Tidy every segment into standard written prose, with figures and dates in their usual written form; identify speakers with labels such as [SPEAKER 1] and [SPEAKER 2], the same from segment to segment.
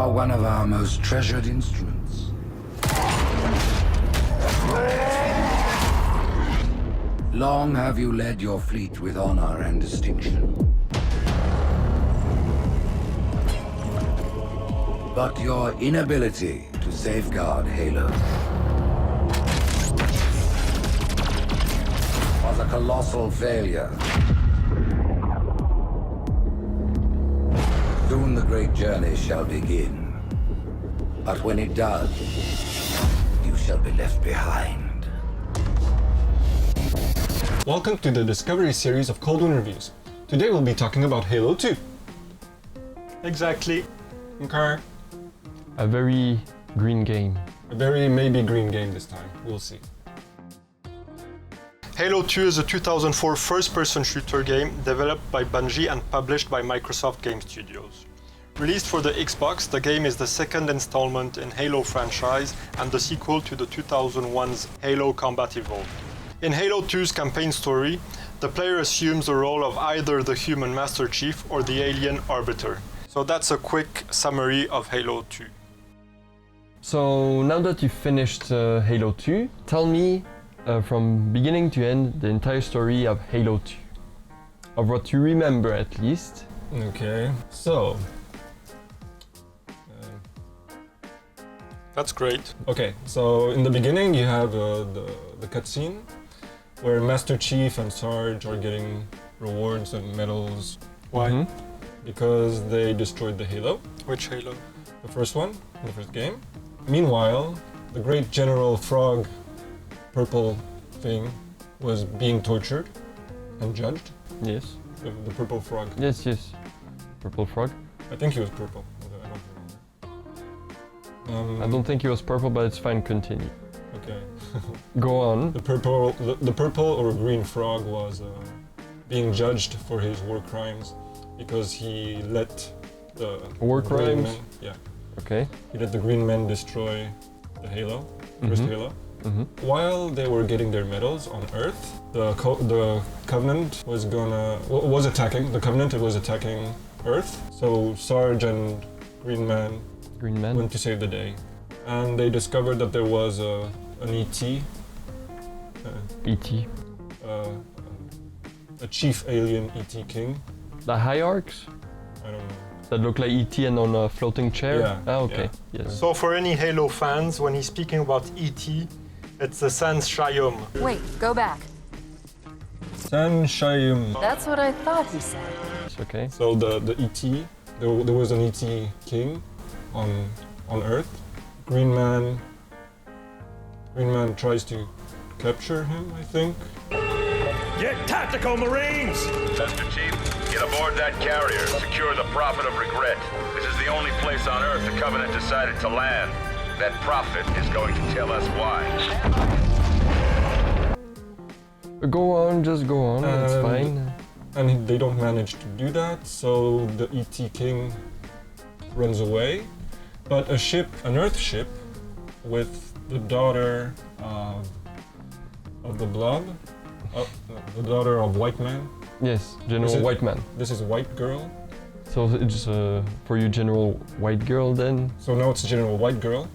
[SPEAKER 1] are one of our most treasured instruments. Long have you led your fleet with honor and distinction. But your inability to safeguard Halo was a colossal failure. Soon the great journey shall begin. But when it does, you shall be left behind.
[SPEAKER 2] Welcome to the Discovery series of Coldwind reviews. Today we'll be talking about Halo 2.
[SPEAKER 3] Exactly.
[SPEAKER 2] Okay.
[SPEAKER 4] A very green game.
[SPEAKER 2] A very maybe green game this time. We'll see.
[SPEAKER 3] Halo 2 is a 2004 first-person shooter game developed by Bungie and published by Microsoft Game Studios. Released for the Xbox, the game is the second installment in Halo franchise and the sequel to the 2001's Halo Combat Evolved. In Halo 2's campaign story, the player assumes the role of either the human Master Chief or the alien Arbiter. So that's a quick summary of Halo 2.
[SPEAKER 4] So now that you've finished Halo 2, tell me from beginning to end the entire story of Halo 2. Of what you remember at least.
[SPEAKER 2] Okay. So.
[SPEAKER 3] That's great.
[SPEAKER 2] Okay. So in the beginning you have the cutscene where Master Chief and Sarge are getting rewards and medals.
[SPEAKER 3] Why?
[SPEAKER 4] Mm-hmm.
[SPEAKER 2] Because they destroyed the Halo.
[SPEAKER 3] Which Halo?
[SPEAKER 2] The first one, the first game. Meanwhile, the great General Frog, purple thing, was being tortured and judged.
[SPEAKER 4] Yes.
[SPEAKER 2] The purple frog.
[SPEAKER 4] Yes, yes. Purple frog.
[SPEAKER 2] I think he was purple. I don't remember.
[SPEAKER 4] I don't think he was purple, but it's fine, continue.
[SPEAKER 2] Okay.
[SPEAKER 4] Go on.
[SPEAKER 2] The purple or green frog was being judged for his war crimes because he let the
[SPEAKER 4] War
[SPEAKER 2] green
[SPEAKER 4] crimes?
[SPEAKER 2] men, yeah.
[SPEAKER 4] Okay.
[SPEAKER 2] He let the green men destroy the Halo, first Halo.
[SPEAKER 4] Mm-hmm.
[SPEAKER 2] While they were getting their medals on Earth, the Covenant was attacking. The Covenant was attacking Earth. So Sarge and Green Man went to save the day, and they discovered that there was an ET.
[SPEAKER 4] E.T.
[SPEAKER 2] A chief alien ET King.
[SPEAKER 4] The hierarchs
[SPEAKER 2] I don't know.
[SPEAKER 4] that look like E.T. and on a floating chair?
[SPEAKER 2] Yeah,
[SPEAKER 4] Ah, okay.
[SPEAKER 2] yeah.
[SPEAKER 4] Yes.
[SPEAKER 3] So for any Halo fans, when he's speaking about E.T., it's the Sans Shyam.
[SPEAKER 5] Wait, go back.
[SPEAKER 2] San Shayum.
[SPEAKER 5] That's what I thought he said.
[SPEAKER 4] It's okay.
[SPEAKER 2] So the ET, there was an ET King on Earth. Green Man tries to capture him, I think.
[SPEAKER 6] Get tactical, Marines!
[SPEAKER 7] Master Chief, get aboard that carrier. Secure the Prophet of Regret. This is the only place on Earth the Covenant decided to land. That Prophet is going to tell us why.
[SPEAKER 4] Go on, just go on, it's fine.
[SPEAKER 2] And they don't manage to do that, so the ET King runs away. But an Earth ship with the daughter of the Blob, the daughter of White Man.
[SPEAKER 4] Yes, General White Man.
[SPEAKER 2] This is White Girl.
[SPEAKER 4] So it's for you General White Girl then?
[SPEAKER 2] So now it's General White Girl,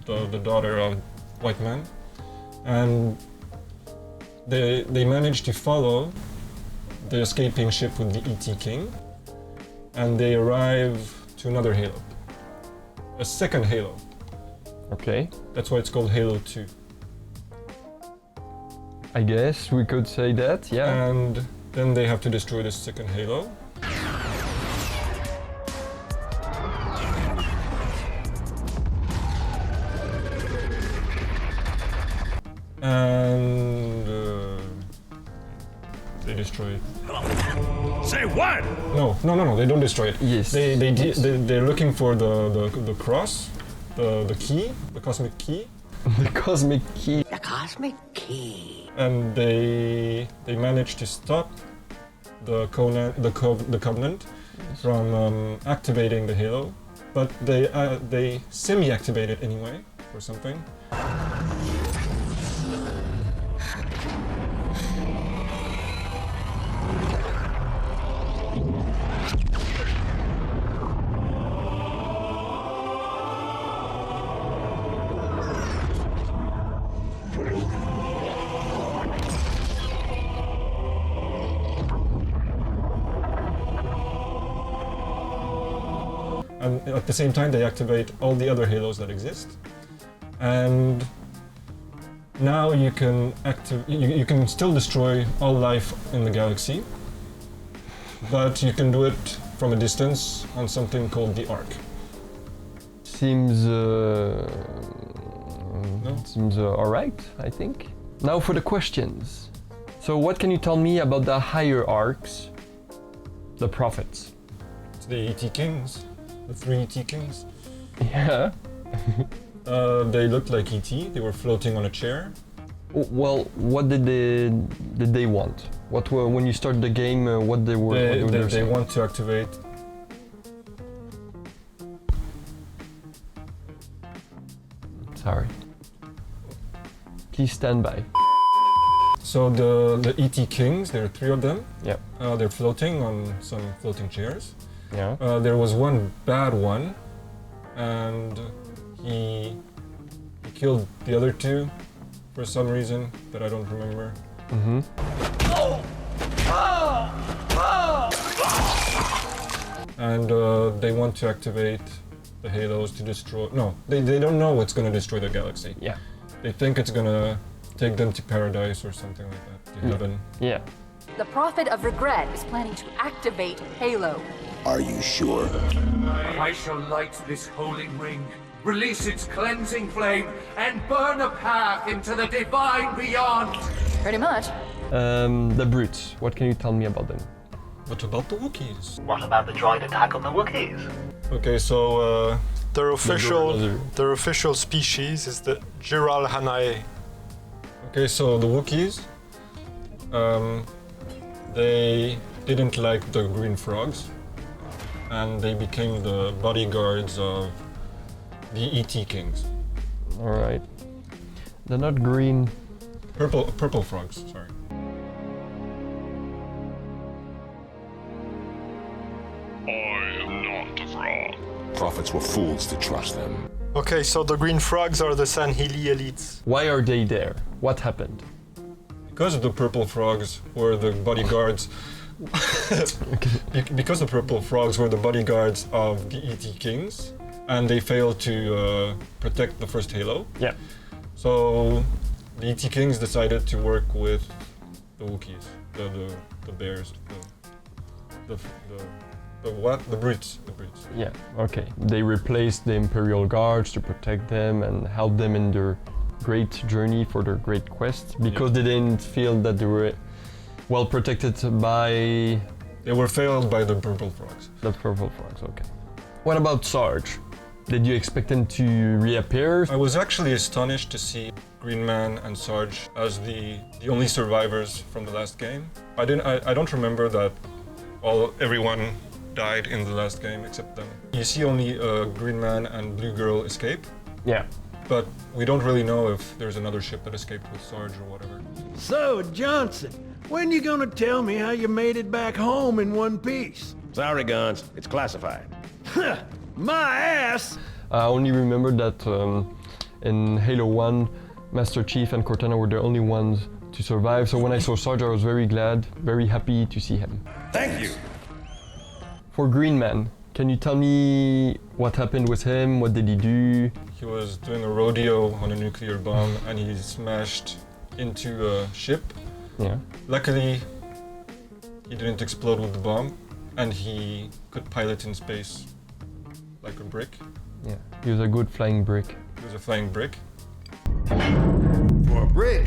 [SPEAKER 2] the daughter of White Man. And they manage to follow the escaping ship with the ET King, and they arrive to another Halo. A second Halo.
[SPEAKER 4] Okay.
[SPEAKER 2] That's why it's called Halo 2.
[SPEAKER 4] I guess we could say that, yeah.
[SPEAKER 2] And then they have to destroy the second Halo. And they destroy it.
[SPEAKER 6] Say what?
[SPEAKER 2] No, they don't destroy it.
[SPEAKER 4] Yes.
[SPEAKER 2] They're looking for the cross, the key, the cosmic key.
[SPEAKER 4] The cosmic key.
[SPEAKER 8] The cosmic key.
[SPEAKER 2] And they manage to stop the Covenant from activating the Halo, but they semi-activate it anyway or something. and at the same time they activate all the other halos that exist. And now you can you can still destroy all life in the galaxy, but you can do it from a distance on something called the Arc.
[SPEAKER 4] Seems
[SPEAKER 2] No?
[SPEAKER 4] seems alright, I think. Now for the questions. So what can you tell me about the higher arcs, the prophets?
[SPEAKER 2] It's the Itty Kings, the 3 Itty Kings.
[SPEAKER 4] Yeah.
[SPEAKER 2] They looked like E.T. They were floating on a chair.
[SPEAKER 4] Well, what did they want? What were, when you started the game? What they were?
[SPEAKER 2] They
[SPEAKER 4] saying?
[SPEAKER 2] want to activate.
[SPEAKER 4] Sorry. Please stand by.
[SPEAKER 2] So the Itty Kings, there are 3 of them.
[SPEAKER 4] Yeah.
[SPEAKER 2] They're floating on some floating chairs.
[SPEAKER 4] Yeah.
[SPEAKER 2] There was one bad one, and he killed the other 2 for some reason that I don't remember.
[SPEAKER 4] Mm-hmm.
[SPEAKER 2] And they want to activate the halos to destroy. No, they don't know what's going to destroy the galaxy.
[SPEAKER 4] Yeah.
[SPEAKER 2] They think it's going to take them to paradise or something like that, to heaven.
[SPEAKER 4] Yeah.
[SPEAKER 5] The Prophet of Regret is planning to activate Halo.
[SPEAKER 1] Are you sure?
[SPEAKER 8] I shall light this holy ring, release its cleansing flame, and burn a path into the divine beyond.
[SPEAKER 5] Pretty much.
[SPEAKER 4] The brutes. What can you tell me about them?
[SPEAKER 2] But about the Wookiees.
[SPEAKER 9] What about the droid attack on the Wookiees?
[SPEAKER 2] Okay, so
[SPEAKER 3] Their official species is the Jiral Hanae.
[SPEAKER 2] okay, so the Wookiees, they didn't like the green frogs, and they became the bodyguards of the Itty Kings.
[SPEAKER 4] All right. They're not green.
[SPEAKER 2] Purple frogs, sorry.
[SPEAKER 10] Prophets were fools to trust them.
[SPEAKER 3] Okay, so the green frogs are the Sanhili elites.
[SPEAKER 4] Why are they there? What happened?
[SPEAKER 2] Because the purple frogs were the bodyguards. Because the purple frogs were the bodyguards of the Itty Kings, and they failed to protect the first Halo.
[SPEAKER 4] Yeah.
[SPEAKER 2] So the Itty Kings decided to work with the Wookiees, the bears, the what? The brutes.
[SPEAKER 4] Yeah. Okay. They replaced the Imperial Guards to protect them and help them in their great journey for their great quest because they didn't feel that they were well protected by
[SPEAKER 2] They were failed by the purple frogs.
[SPEAKER 4] the purple frogs. Okay. What about Sarge? Did you expect him to reappear?
[SPEAKER 2] I was actually astonished to see Green Man and Sarge as the only survivors from the last game. I don't remember that everyone died in the last game except them. You see only Green Man and Blue Girl escape,
[SPEAKER 4] Yeah.
[SPEAKER 2] but we don't really know if there's another ship that escaped with Sarge or whatever.
[SPEAKER 6] So, Johnson, when you gonna tell me how you made it back home in one piece?
[SPEAKER 11] Sorry, Guns. It's classified.
[SPEAKER 6] My ass!
[SPEAKER 4] I only remember that in Halo 1, Master Chief and Cortana were the only ones to survive. So when I saw Sarge, I was very glad, very happy to see him.
[SPEAKER 11] Thank you.
[SPEAKER 4] For Green Man, can you tell me what happened with him? What did he do?
[SPEAKER 2] He was doing a rodeo on a nuclear bomb and he smashed into a ship.
[SPEAKER 4] Yeah.
[SPEAKER 2] Luckily, he didn't explode with the bomb and he could pilot in space like a brick.
[SPEAKER 4] Yeah. He was a good flying brick.
[SPEAKER 2] He was a flying brick.
[SPEAKER 11] For a brick,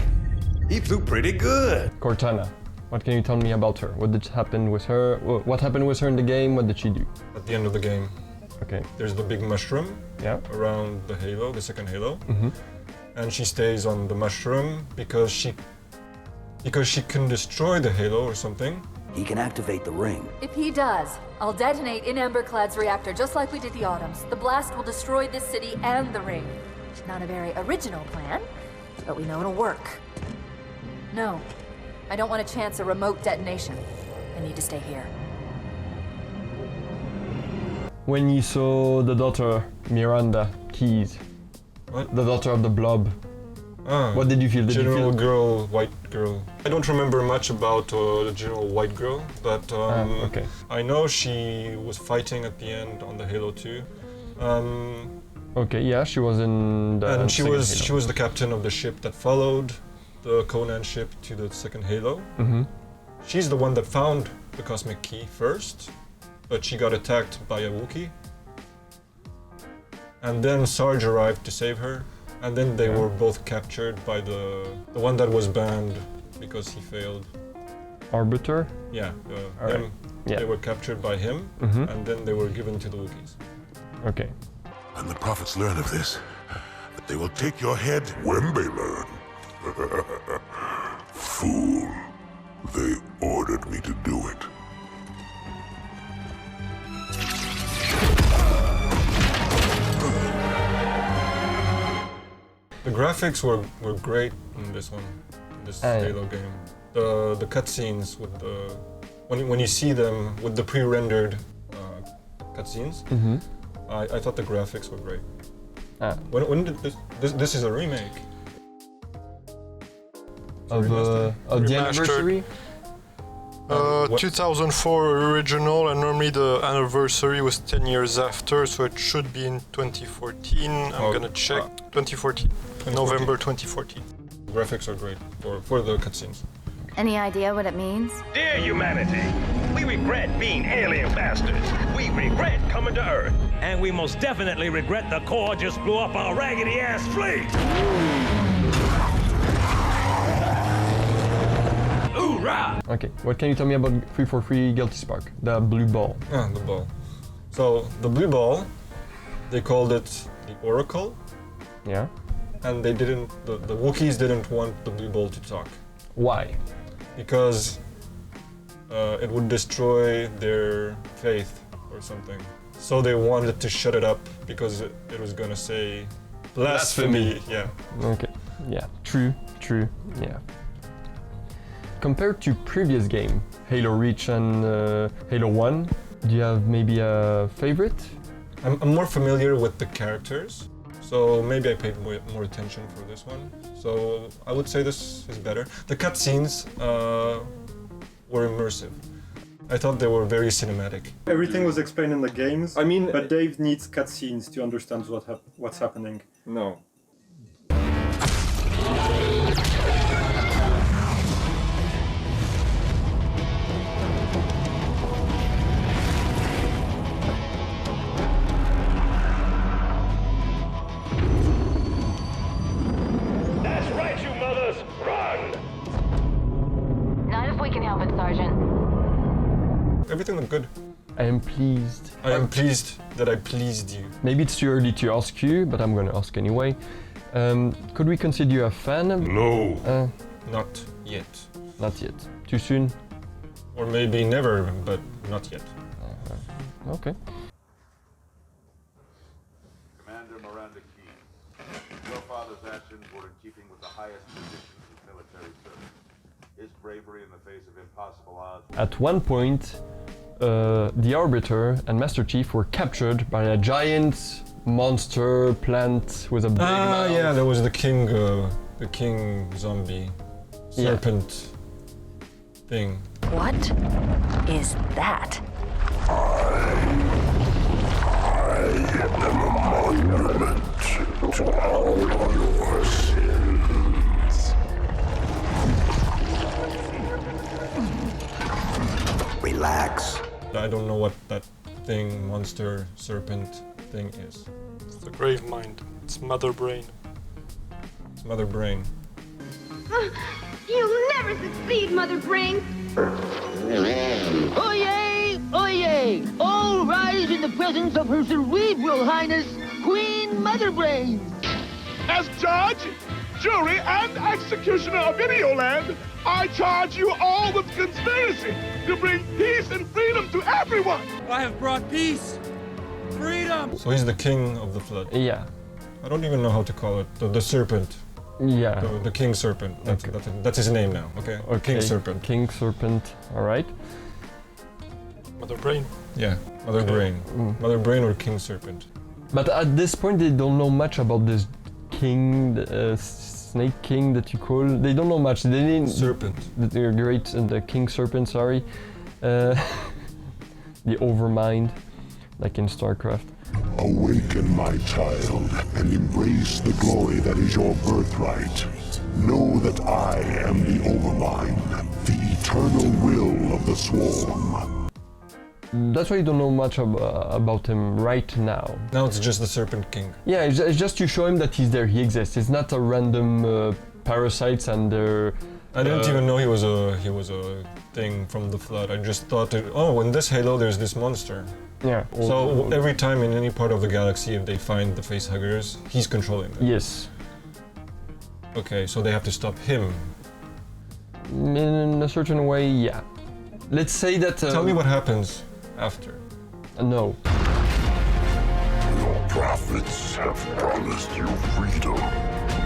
[SPEAKER 11] he flew pretty good.
[SPEAKER 4] Cortana, what can you tell me about her? What did happen with her? What happened with her in the game? What did she do?
[SPEAKER 2] At the end of the game,
[SPEAKER 4] Okay.
[SPEAKER 2] there's the big mushroom
[SPEAKER 4] Yeah.
[SPEAKER 2] around the Halo, the second Halo.
[SPEAKER 4] Mm-hmm.
[SPEAKER 2] And she stays on the mushroom because she can destroy the Halo or something.
[SPEAKER 8] He can activate the ring.
[SPEAKER 5] If he does, I'll detonate in Emberclad's reactor just like we did the Autumns. The blast will destroy this city and the ring. Not a very original plan, but we know it'll work. No, I don't want to chance a remote detonation. I need to stay here.
[SPEAKER 4] When you saw the daughter, Miranda Keys,
[SPEAKER 2] What?
[SPEAKER 4] the daughter of the Blob, What did you feel? Did
[SPEAKER 2] General
[SPEAKER 4] you feel...
[SPEAKER 2] girl, white girl. I don't remember much about the general white girl, but
[SPEAKER 4] okay.
[SPEAKER 2] I know she was fighting at the end on the Halo 2.
[SPEAKER 4] Okay, yeah, she was in the
[SPEAKER 2] and she was
[SPEAKER 4] Halo.
[SPEAKER 2] she was the captain of the ship that followed the Conan ship to the second Halo.
[SPEAKER 4] Mm-hmm.
[SPEAKER 2] She's the one that found the cosmic key first, but she got attacked by a Wookiee. And then Sarge arrived to save her, and then they were both captured by the one that was banned because he failed.
[SPEAKER 4] Arbiter?
[SPEAKER 2] Yeah,
[SPEAKER 4] Alright.
[SPEAKER 2] him.
[SPEAKER 4] Yeah.
[SPEAKER 2] They were captured by him, and then they were given to the Wookiees.
[SPEAKER 4] Okay.
[SPEAKER 10] And the prophets learn of this, that they will take your head when they learn. Fool. They ordered me to do it.
[SPEAKER 2] The graphics were great in this one, in this Halo game. The cutscenes with the when you see them with the pre-rendered cutscenes, I thought the graphics were great. When did this is a remake
[SPEAKER 4] of the Anniversary?
[SPEAKER 3] 2004 original, and normally the anniversary was 10 years after, so it should be in 2014. I'm gonna check. 2014. November 2014.
[SPEAKER 2] Graphics are great for the cutscenes.
[SPEAKER 12] Any idea what it means?
[SPEAKER 13] Dear humanity, we regret being alien bastards. We regret coming to Earth. And we most definitely regret the Corps just blew up our raggedy-ass fleet. Hoorah!
[SPEAKER 4] Okay, what can you tell me about 343 Guilty Spark? The blue ball.
[SPEAKER 2] The ball. So the blue ball, they called it the Oracle.
[SPEAKER 4] Yeah.
[SPEAKER 2] And they didn't. The Wookiees didn't want the blue ball to talk.
[SPEAKER 4] Why?
[SPEAKER 2] Because it would destroy their faith or something. So they wanted to shut it up because it was gonna say blasphemy. Yeah.
[SPEAKER 4] Okay. Yeah. True. Yeah. Compared to previous game, Halo Reach and Halo 1, do you have maybe a favorite?
[SPEAKER 2] I'm more familiar with the characters, so maybe I paid more attention for this one. So I would say this is better. The cutscenes were immersive. I thought they were very cinematic.
[SPEAKER 3] Everything was explained in the games.
[SPEAKER 2] I mean,
[SPEAKER 3] but Dave needs cutscenes to understand what's happening.
[SPEAKER 2] No.
[SPEAKER 13] That's right, you mothers! Run!
[SPEAKER 12] Not if we can help it, Sergeant.
[SPEAKER 2] Everything looked good.
[SPEAKER 4] I am pleased.
[SPEAKER 2] I am pleased that I pleased you.
[SPEAKER 4] Maybe it's too early to ask you, but I'm gonna ask anyway. Could we consider you a fan?
[SPEAKER 10] No.
[SPEAKER 2] Not yet.
[SPEAKER 4] Not yet. Too soon?
[SPEAKER 2] Or maybe never, but not yet.
[SPEAKER 4] Okay.
[SPEAKER 14] Commander Miranda Key, your father's actions were in keeping with the highest traditions of military service. His bravery in the face of impossible odds.
[SPEAKER 4] At one point, the Arbiter and Master Chief were captured by a giant monster plant with a big mouth.
[SPEAKER 2] Yeah, there was the king zombie serpent thing.
[SPEAKER 5] What is that?
[SPEAKER 10] I am a monument to all your sins.
[SPEAKER 11] Relax.
[SPEAKER 2] I don't know what that thing, monster, serpent thing is.
[SPEAKER 3] It's the grave mind. It's Mother Brain.
[SPEAKER 2] It's Mother Brain.
[SPEAKER 15] You'll never succeed, Mother Brain!
[SPEAKER 16] Oyez! Oyez! All rise in the presence of Her Cerebral Highness, Queen Mother Brain!
[SPEAKER 17] As judge, jury, and executioner of Videoland, I charge you all with conspiracy to bring peace and freedom to everyone!
[SPEAKER 18] I have brought peace, freedom!
[SPEAKER 2] So he's the king of the flood.
[SPEAKER 4] Yeah.
[SPEAKER 2] I don't even know how to call it. The serpent.
[SPEAKER 4] Yeah.
[SPEAKER 2] The king serpent. That's his name now. Okay. King serpent.
[SPEAKER 4] King serpent. All right.
[SPEAKER 3] Mother Brain.
[SPEAKER 2] Yeah. Mother Brain. Mother Brain or king serpent.
[SPEAKER 4] But at this point, they don't know much about this king Snake King that you call. They don't know much. They didn't.
[SPEAKER 2] Serpent.
[SPEAKER 4] They're great. The King Serpent. Sorry. The Overmind, like in StarCraft.
[SPEAKER 10] Awaken, my child, and embrace the glory that is your birthright. Know that I am the Overmind, the eternal will of the Swarm.
[SPEAKER 4] That's why you don't know much about him right now.
[SPEAKER 2] Now it's just the Serpent King.
[SPEAKER 4] Yeah, it's just to show him that he's there, he exists. It's not a random parasites and they're...
[SPEAKER 2] I didn't even know he was a thing from the Flood. I just thought, oh, in this Halo there's this monster.
[SPEAKER 4] Yeah.
[SPEAKER 2] So every time in any part of the galaxy, if they find the facehuggers, he's controlling them.
[SPEAKER 4] Yes.
[SPEAKER 2] Okay, so they have to stop him.
[SPEAKER 4] In a certain way, yeah. Let's say that...
[SPEAKER 2] Tell me what happens after.
[SPEAKER 4] No.
[SPEAKER 10] Your prophets have promised you freedom,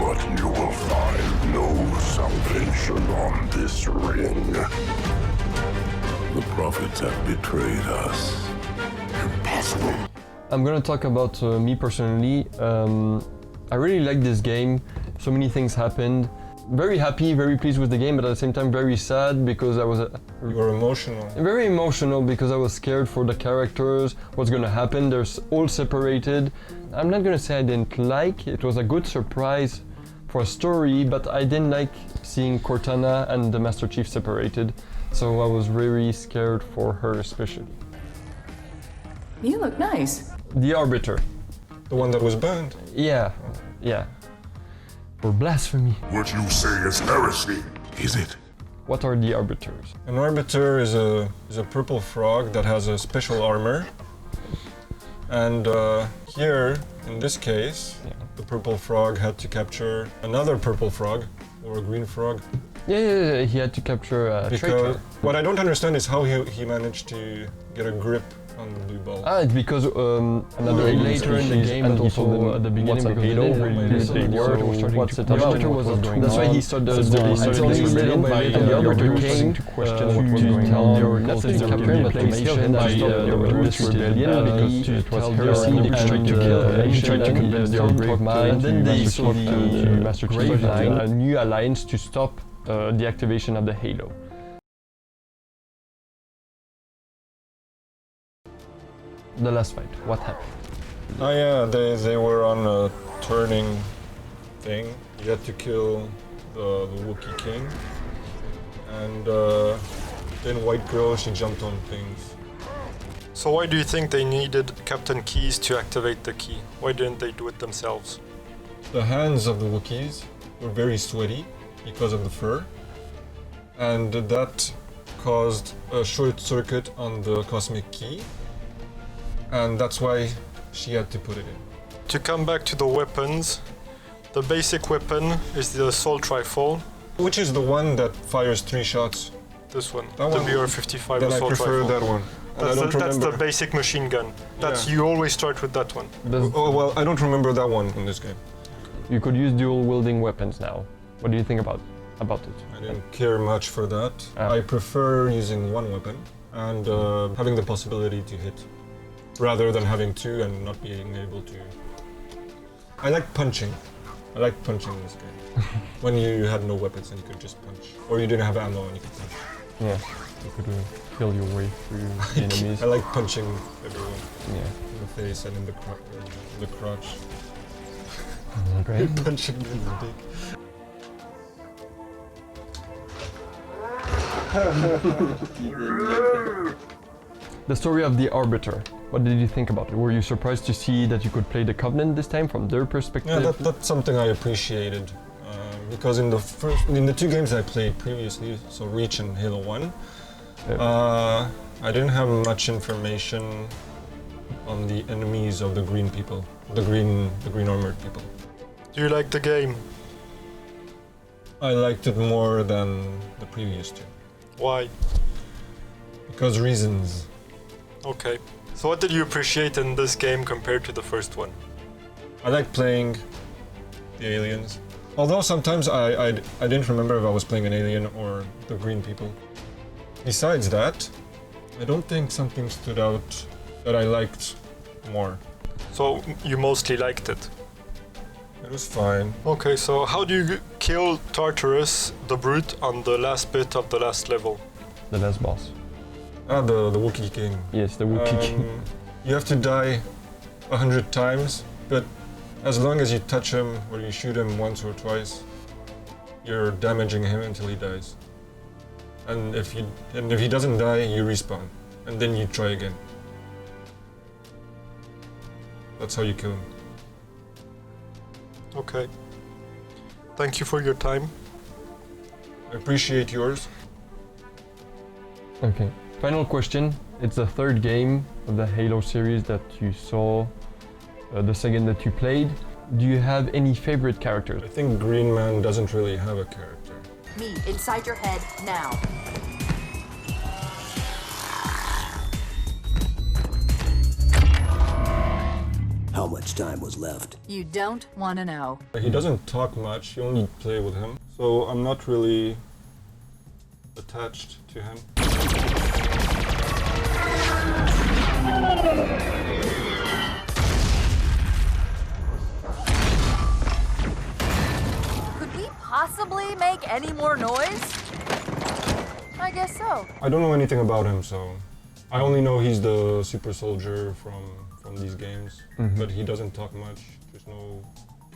[SPEAKER 10] but you will find no salvation on this ring. The prophets have betrayed us. Impossible.
[SPEAKER 4] I'm gonna talk about me personally. I really like this game. So many things happened. Very happy, very pleased with the game, but at the same time very sad because I was...
[SPEAKER 2] You were emotional.
[SPEAKER 4] Very emotional because I was scared for the characters, what's gonna happen. They're all separated. I'm not gonna say I didn't like. It was a good surprise for a story, but I didn't like seeing Cortana and the Master Chief separated. So I was very scared for her especially.
[SPEAKER 19] You look nice.
[SPEAKER 4] The Arbiter.
[SPEAKER 2] The one that was burned?
[SPEAKER 4] Yeah, yeah. For blasphemy.
[SPEAKER 10] What you say is heresy, is it?
[SPEAKER 4] What are the Arbiters?
[SPEAKER 2] An Arbiter is a purple frog that has a special armor. And here, in this case, the purple frog had to capture another purple frog, or a green frog.
[SPEAKER 4] Yeah, he had to capture a traitor.
[SPEAKER 2] What I don't understand is how he managed to get a grip on the blue ball.
[SPEAKER 4] It's because another later in the game, and also at the beginning, because they didn't really listen to what's it about. That's why he started the rebellion, and the Arbiter came to question what was going on. Not to capture him, but to kill him by this rebellion, because it was heresy, and he tried to convince the brave mind, and then they saw the Master Chief Line, a new alliance to stop the activation of the Halo. The last fight, what happened?
[SPEAKER 2] Oh yeah, they were on a turning thing. You had to kill the Wookiee King. And then White Girl, she jumped on things.
[SPEAKER 3] So why do you think they needed Captain Keyes to activate the key? Why didn't they do it themselves?
[SPEAKER 2] The hands of the Wookiees were very sweaty because of the fur. And that caused a short circuit on the cosmic key. And that's why she had to put it in.
[SPEAKER 3] To come back to the weapons, the basic weapon is the assault rifle.
[SPEAKER 2] Which is the one that fires 3 shots?
[SPEAKER 3] This one,
[SPEAKER 2] that
[SPEAKER 3] the
[SPEAKER 2] one.
[SPEAKER 3] BR-55
[SPEAKER 2] Then
[SPEAKER 3] assault
[SPEAKER 2] I prefer
[SPEAKER 3] rifle.
[SPEAKER 2] that one.
[SPEAKER 3] That's the basic machine gun. You always start with that one.
[SPEAKER 2] Oh well, I don't remember that one in this game.
[SPEAKER 4] You could use dual wielding weapons now. What do you think about it?
[SPEAKER 2] I didn't care much for that. I prefer using one weapon and having the possibility to hit, rather than having 2 and not being able to. I like punching. I like punching in this game. When you had no weapons and you could just punch, or you didn't have ammo and you could punch.
[SPEAKER 4] Yeah, you could kill your way through the enemies.
[SPEAKER 2] I like punching everyone.
[SPEAKER 4] Yeah.
[SPEAKER 2] In the face and in the crotch.
[SPEAKER 4] Great.
[SPEAKER 2] Punching in the dick.
[SPEAKER 4] The story of the Arbiter. What did you think about it? Were you surprised to see that you could play the Covenant this time from their perspective?
[SPEAKER 2] Yeah, that's something I appreciated. Because in the 2 games I played previously, so Reach and Halo 1, I didn't have much information on the enemies of the green people, the green armored people.
[SPEAKER 3] Do you like the game?
[SPEAKER 2] I liked it more than the previous 2.
[SPEAKER 3] Why?
[SPEAKER 2] Because reasons.
[SPEAKER 3] Okay. So what did you appreciate in this game compared to the first one?
[SPEAKER 2] I like playing the aliens. Although sometimes I didn't remember if I was playing an alien or the green people. Besides that, I don't think something stood out that I liked more.
[SPEAKER 3] So you mostly liked it?
[SPEAKER 2] It was fine.
[SPEAKER 3] Okay, so how do you kill Tartarus, the brute, on the last bit of the last level?
[SPEAKER 4] The last boss.
[SPEAKER 2] Ah, the Wookiee King.
[SPEAKER 4] Yes, the Wookiee King.
[SPEAKER 2] You have to die 100 times, but as long as you touch him or you shoot him once or twice, you're damaging him until he dies. And if he doesn't die, you respawn, and then you try again. That's how you kill him.
[SPEAKER 3] Okay. Thank you for your time.
[SPEAKER 2] I appreciate yours.
[SPEAKER 4] Okay. Final question. It's the third game of the Halo series that you saw, the second that you played. Do you have any favorite characters?
[SPEAKER 2] I think Green Man doesn't really have a character.
[SPEAKER 5] Me, inside your head, now.
[SPEAKER 20] How much time was left?
[SPEAKER 5] You don't want to know.
[SPEAKER 2] He doesn't talk much, you only play with him. So I'm not really attached to him.
[SPEAKER 5] Could we possibly make any more noise? I guess so.
[SPEAKER 2] I don't know anything about him, so I only know he's the super soldier from these games, but he doesn't talk much. There's no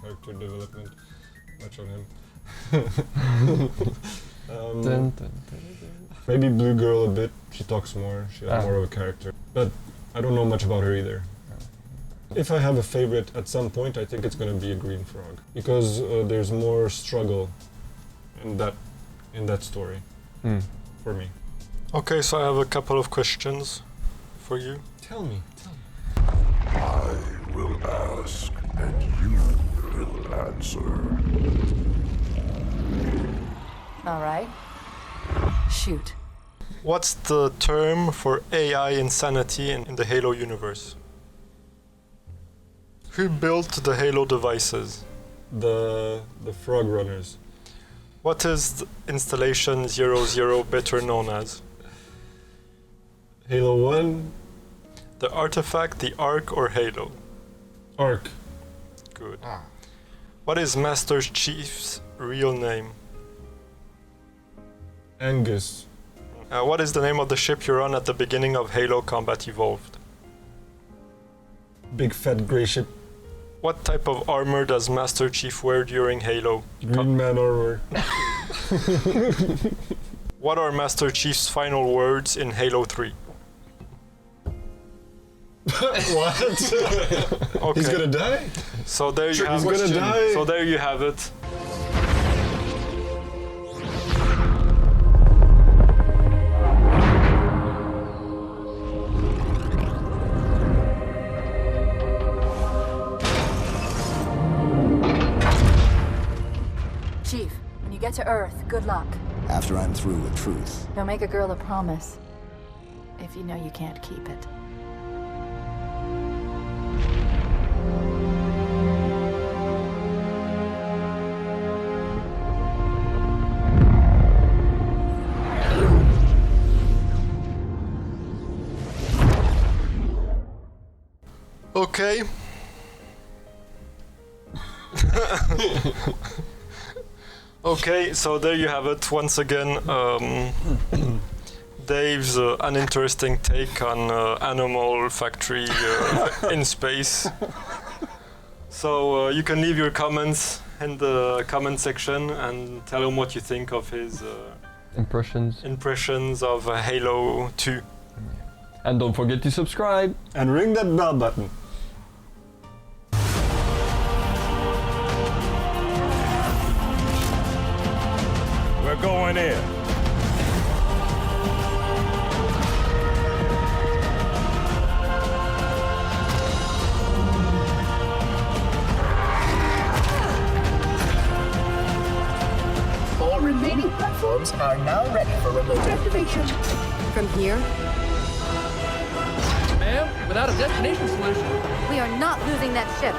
[SPEAKER 2] character development much on him. Maybe Blue Girl a bit. She talks more. She has more of a character, but I don't know much about her either. If I have a favorite at some point, I think it's going to be a Green Frog because there's more struggle in that story for me.
[SPEAKER 3] Okay, so I have a couple of questions for you.
[SPEAKER 2] Tell me.
[SPEAKER 10] I will ask, and you will answer.
[SPEAKER 5] All right. Shoot.
[SPEAKER 3] What's the term for AI insanity in the Halo universe? Who built the Halo devices?
[SPEAKER 2] The Frog Runners.
[SPEAKER 3] What is the installation 00 better known as?
[SPEAKER 2] Halo 1.
[SPEAKER 3] The artifact, the Ark, or Halo?
[SPEAKER 2] Ark.
[SPEAKER 3] Good. What is Master Chief's real name?
[SPEAKER 2] Angus.
[SPEAKER 3] What is the name of the ship you're on at the beginning of Halo Combat Evolved?
[SPEAKER 2] Big fat grey ship.
[SPEAKER 3] What type of armor does Master Chief wear during Halo?
[SPEAKER 2] Green Man armor.
[SPEAKER 3] What are Master Chief's final words in Halo 3?
[SPEAKER 2] What?
[SPEAKER 3] Okay.
[SPEAKER 2] He's gonna die?
[SPEAKER 3] So there you have
[SPEAKER 2] He's gonna die.
[SPEAKER 3] So there you have it.
[SPEAKER 5] Chief, when you get to Earth, good luck.
[SPEAKER 20] After I'm through with truth.
[SPEAKER 5] Don't make a girl a promise if you know you can't keep it.
[SPEAKER 3] Okay. Okay, so there you have it. Once again, Dave's uninteresting take on Animal Factory in space. So you can leave your comments in the comment section and tell him what you think of his impressions of Halo 2.
[SPEAKER 4] And don't forget to subscribe
[SPEAKER 2] and ring that bell button.
[SPEAKER 13] We're going in.
[SPEAKER 21] All remaining platforms are now ready for remote activation.
[SPEAKER 22] From here?
[SPEAKER 18] Ma'am, without a destination solution.
[SPEAKER 22] We are not losing that ship.